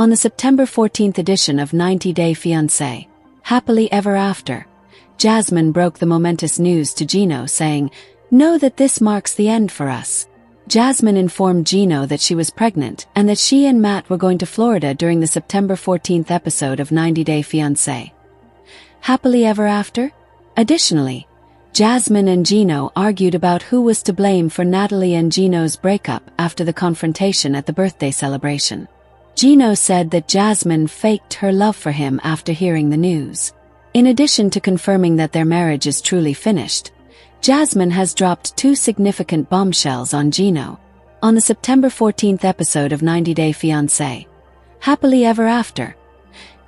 On the September 14th edition of 90 Day Fiancé, Happily Ever After, Jasmine broke the momentous news to Gino saying, "Know that this marks the end for us." Jasmine informed Gino that she was pregnant and that she and Matt were going to Florida during the September 14th episode of 90 Day Fiancé. Happily Ever After? Additionally, Jasmine and Gino argued about who was to blame for Natalie and Gino's breakup after the confrontation at the birthday celebration. Gino said that Jasmine faked her love for him after hearing the news. In addition to confirming that their marriage is truly finished, Jasmine has dropped two significant bombshells on Gino. On the September 14th episode of 90 Day Fiancé, Happily Ever After,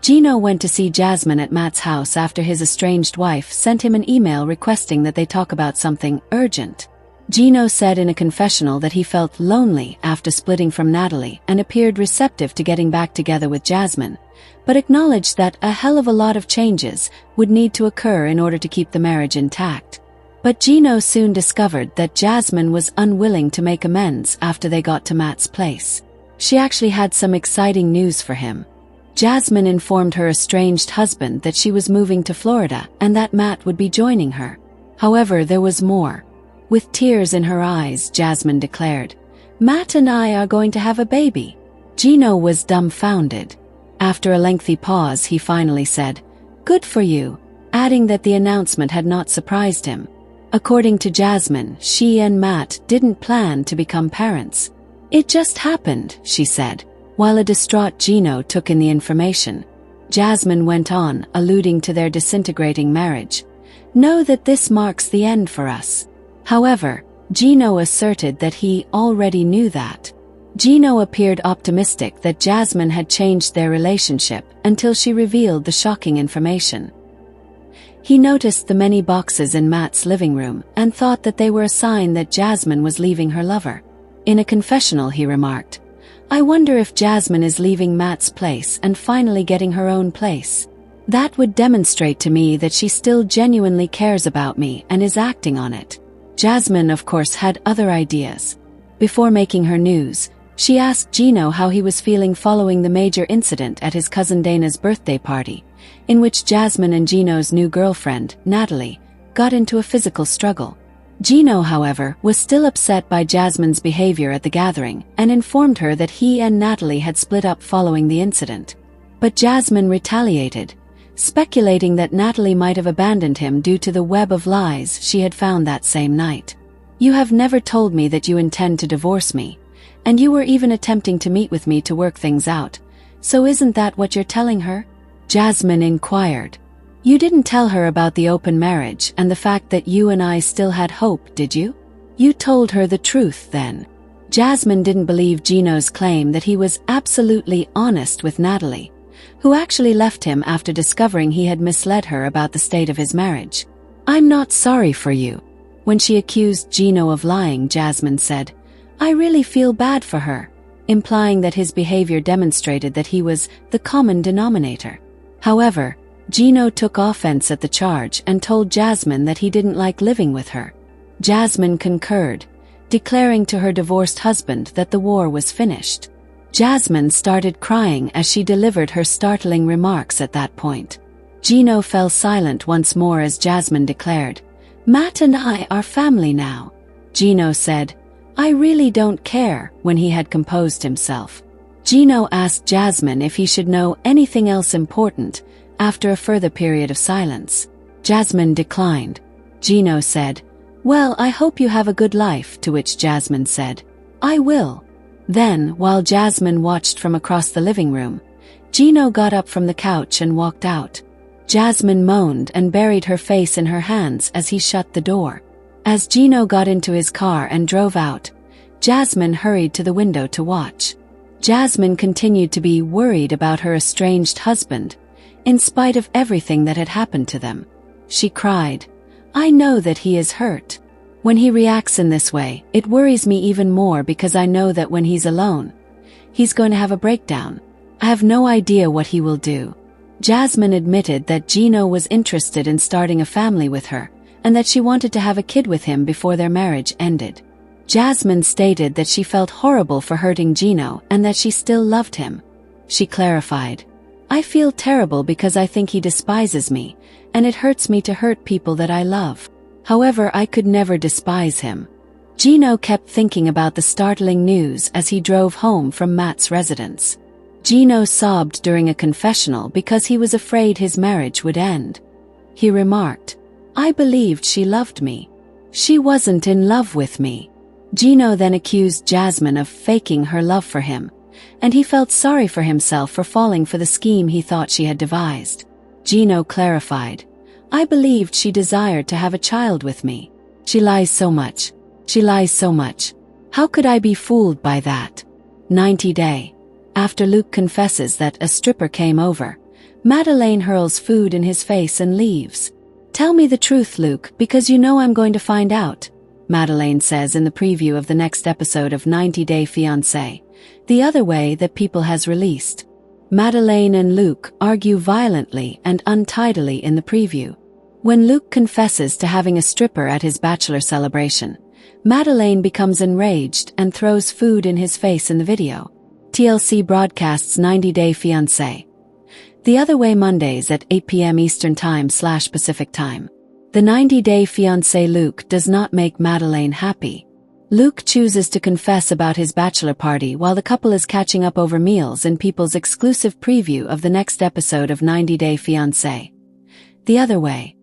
Gino went to see Jasmine at Matt's house after his estranged wife sent him an email requesting that they talk about something urgent. Gino said in a confessional that he felt lonely after splitting from Natalie and appeared receptive to getting back together with Jasmine, but acknowledged that a hell of a lot of changes would need to occur in order to keep the marriage intact. But Gino soon discovered that Jasmine was unwilling to make amends after they got to Matt's place. She actually had some exciting news for him. Jasmine informed her estranged husband that she was moving to Florida and that Matt would be joining her. However, there was more. With tears in her eyes, Jasmine declared, "Matt and I are going to have a baby." Gino was dumbfounded. After a lengthy pause, he finally said, "Good for you," adding that the announcement had not surprised him. According to Jasmine, she and Matt didn't plan to become parents. "It just happened," she said. While a distraught Gino took in the information, Jasmine went on, alluding to their disintegrating marriage. "Know that this marks the end for us." However, Gino asserted that he already knew that. Gino appeared optimistic that Jasmine had changed their relationship until she revealed the shocking information. He noticed the many boxes in Matt's living room and thought that they were a sign that Jasmine was leaving her lover. In a confessional, he remarked, "I wonder if Jasmine is leaving Matt's place and finally getting her own place. That would demonstrate to me that she still genuinely cares about me and is acting on it." Jasmine, of course, had other ideas. Before making her news, she asked Gino how he was feeling following the major incident at his cousin Dana's birthday party, in which Jasmine and Gino's new girlfriend, Natalie, got into a physical struggle. Gino, however, was still upset by Jasmine's behavior at the gathering and informed her that he and Natalie had split up following the incident. But Jasmine retaliated, speculating that Natalie might have abandoned him due to the web of lies she had found that same night. "You have never told me that you intend to divorce me, and you were even attempting to meet with me to work things out, so isn't that what you're telling her?" Jasmine inquired. "You didn't tell her about the open marriage and the fact that you and I still had hope, did you? You told her the truth then." Jasmine didn't believe Gino's claim that he was absolutely honest with Natalie, who actually left him after discovering he had misled her about the state of his marriage. "I'm not sorry for you." When she accused Gino of lying, Jasmine said, "I really feel bad for her," implying that his behavior demonstrated that he was the common denominator. However, Gino took offense at the charge and told Jasmine that he didn't like living with her. Jasmine concurred, declaring to her divorced husband that the war was finished. Jasmine started crying as she delivered her startling remarks at that point. Gino fell silent once more as Jasmine declared, "Matt and I are family now." Gino said, "I really don't care," when he had composed himself. Gino asked Jasmine if he should know anything else important after a further period of silence. Jasmine declined. Gino said, "Well, I hope you have a good life," to which Jasmine said, "I will." Then, while Jasmine watched from across the living room, Gino got up from the couch and walked out. Jasmine moaned and buried her face in her hands as he shut the door. As Gino got into his car and drove out, Jasmine hurried to the window to watch. Jasmine continued to be worried about her estranged husband, in spite of everything that had happened to them. She cried, "I know that he is hurt. When he reacts in this way, it worries me even more because I know that when he's alone, he's going to have a breakdown. I have no idea what he will do." Jasmine admitted that Gino was interested in starting a family with her, and that she wanted to have a kid with him before their marriage ended. Jasmine stated that she felt horrible for hurting Gino and that she still loved him. She clarified. I feel terrible because I think he despises me, and it hurts me to hurt people that I love. However, I could never despise him. Gino kept thinking about the startling news as he drove home from Matt's residence. Gino sobbed during a confessional because he was afraid his marriage would end. He remarked, I believed she loved me. She wasn't in love with me. Gino then accused Jasmine of faking her love for him, and he felt sorry for himself for falling for the scheme he thought she had devised. Gino clarified, I believed she desired to have a child with me. She lies so much. She lies so much. How could I be fooled by that? 90 Day. After Luke confesses that a stripper came over, Madeleine hurls food in his face and leaves. Tell me the truth, Luke, because you know I'm going to find out, Madeleine says in the preview of the next episode of 90 Day Fiancé, The Other Way that People has released. Madeleine and Luke argue violently and untidily in the preview. When Luke confesses to having a stripper at his bachelor celebration, Madeleine becomes enraged and throws food in his face in the video. TLC broadcasts 90 Day Fiancé. The Other Way Mondays at 8 p.m. Eastern Time / Pacific Time. The 90 Day Fiancé Luke does not make Madeleine happy. Luke chooses to confess about his bachelor party while the couple is catching up over meals in People's exclusive preview of the next episode of 90 Day Fiancé. The Other Way.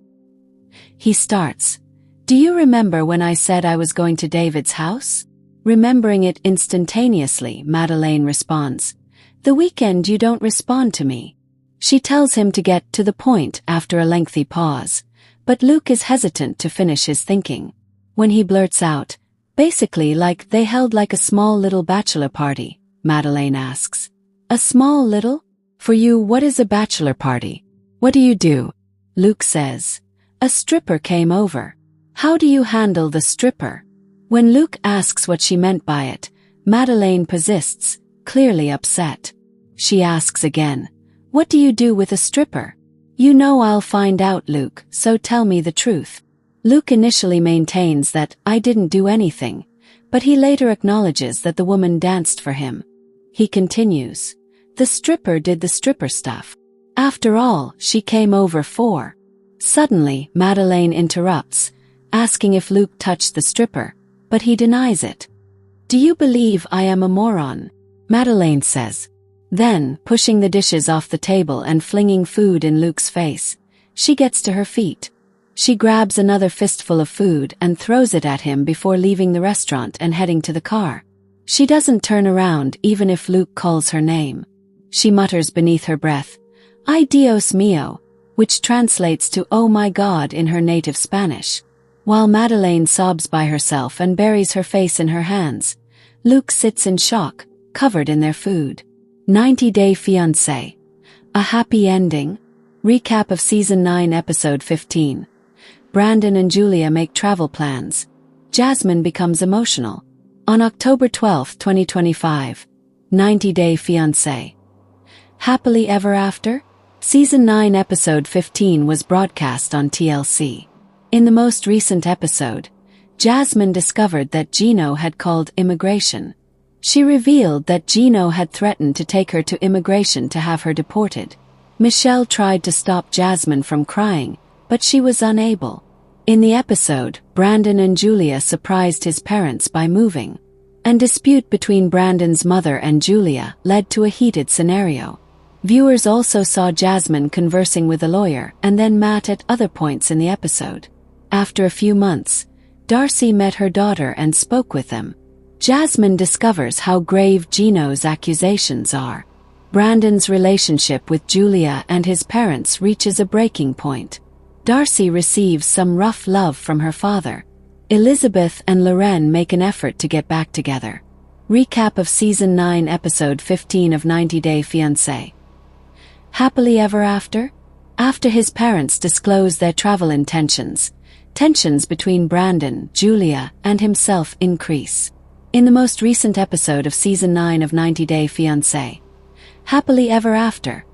He starts, Do you remember when I said I was going to David's house? Remembering it instantaneously, Madeleine responds, The weekend you don't respond to me. She tells him to get to the point after a lengthy pause, but Luke is hesitant to finish his thinking. When he blurts out, Basically like they held like a small little bachelor party, Madeleine asks. A small little? For you, what is a bachelor party? What do you do? Luke says. A stripper came over. How do you handle the stripper? When Luke asks what she meant by it, Madeleine persists, clearly upset. She asks again, What do you do with a stripper? You know I'll find out, Luke, so tell me the truth. Luke initially maintains that I didn't do anything, but he later acknowledges that the woman danced for him. He continues, The stripper did the stripper stuff. After all, she came over for. Suddenly, Madeleine interrupts, asking if Luke touched the stripper, but he denies it. Do you believe I am a moron? Madeleine says. Then, pushing the dishes off the table and flinging food in Luke's face, she gets to her feet. She grabs another fistful of food and throws it at him before leaving the restaurant and heading to the car. She doesn't turn around even if Luke calls her name. She mutters beneath her breath, Ay Dios mío, which translates to Oh my God in her native Spanish. While Madeleine sobs by herself and buries her face in her hands, Luke sits in shock, covered in their food. 90 Day Fiancé. A happy ending? Recap of Season 9 Episode 15. Brandon and Julia make travel plans. Jasmine becomes emotional. On October 12, 2025. 90 Day Fiancé. Happily Ever After? Season 9 Episode 15 was broadcast on TLC. In the most recent episode, Jasmine discovered that Gino had called immigration. She revealed that Gino had threatened to take her to immigration to have her deported. Michelle tried to stop Jasmine from crying, but she was unable. In the episode, Brandon and Julia surprised his parents by moving. A dispute between Brandon's mother and Julia led to a heated scenario. Viewers also saw Jasmine conversing with a lawyer and then Matt at other points in the episode. After a few months, Darcy met her daughter and spoke with them. Jasmine discovers how grave Gino's accusations are. Brandon's relationship with Julia and his parents reaches a breaking point. Darcy receives some rough love from her father. Elizabeth and Loren make an effort to get back together. Recap of Season 9 Episode 15 of 90 Day Fiancé. Happily Ever After? After his parents disclose their travel intentions, tensions between Brandon, Julia, and himself increase. In the most recent episode of Season 9 of 90 Day Fiancé. Happily Ever After.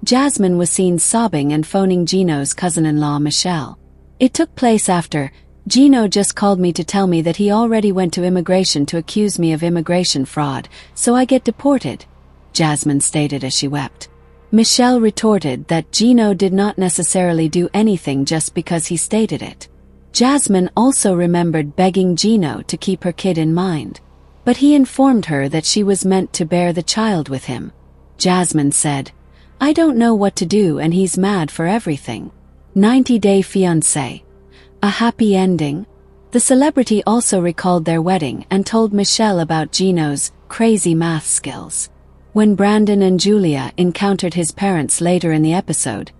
Jasmine was seen sobbing and phoning Gino's cousin-in-law Michelle. It took place after, Gino just called me to tell me that he already went to immigration to accuse me of immigration fraud, so I get deported. Jasmine stated as she wept. Michelle retorted that Gino did not necessarily do anything just because he stated it. Jasmine also remembered begging Gino to keep her kid in mind, but he informed her that she was meant to bear the child with him. Jasmine said, "I don't know what to do and he's mad for everything." 90-Day Fiancé. A happy ending? The celebrity also recalled their wedding and told Michelle about Gino's crazy math skills. When Brandon and Julia encountered his parents later in the episode,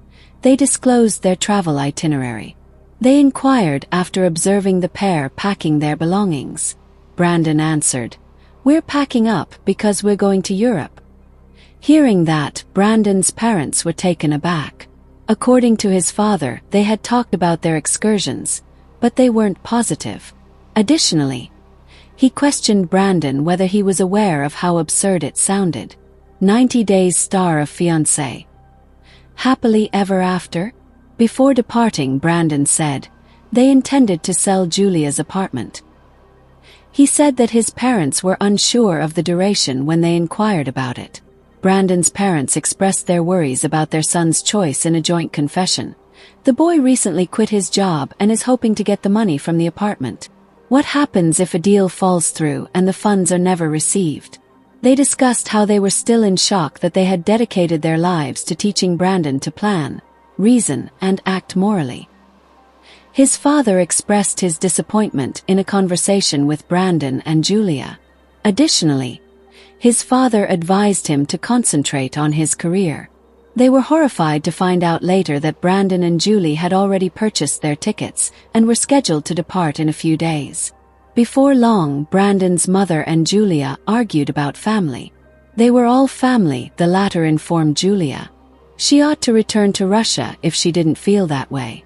they disclosed their travel itinerary. They inquired after observing the pair packing their belongings. Brandon answered, "We're packing up because we're going to Europe." Hearing that, Brandon's parents were taken aback. According to his father, they had talked about their excursions, but they weren't positive. Additionally, he questioned Brandon whether he was aware of how absurd it sounded. 90 Days star of Fiancé. Happily ever after? Before departing, Brandon said they intended to sell Julia's apartment. He said that his parents were unsure of the duration when they inquired about it. Brandon's parents expressed their worries about their son's choice in a joint confession. The boy recently quit his job and is hoping to get the money from the apartment. What happens if a deal falls through and the funds are never received? They discussed how they were still in shock that they had dedicated their lives to teaching Brandon to plan, reason, and act morally. His father expressed his disappointment in a conversation with Brandon and Julia. Additionally, his father advised him to concentrate on his career. They were horrified to find out later that Brandon and Julie had already purchased their tickets and were scheduled to depart in a few days. Before long, Brandon's mother and Julia argued about family. They were all family, the latter informed Julia. She ought to return to Russia if she didn't feel that way.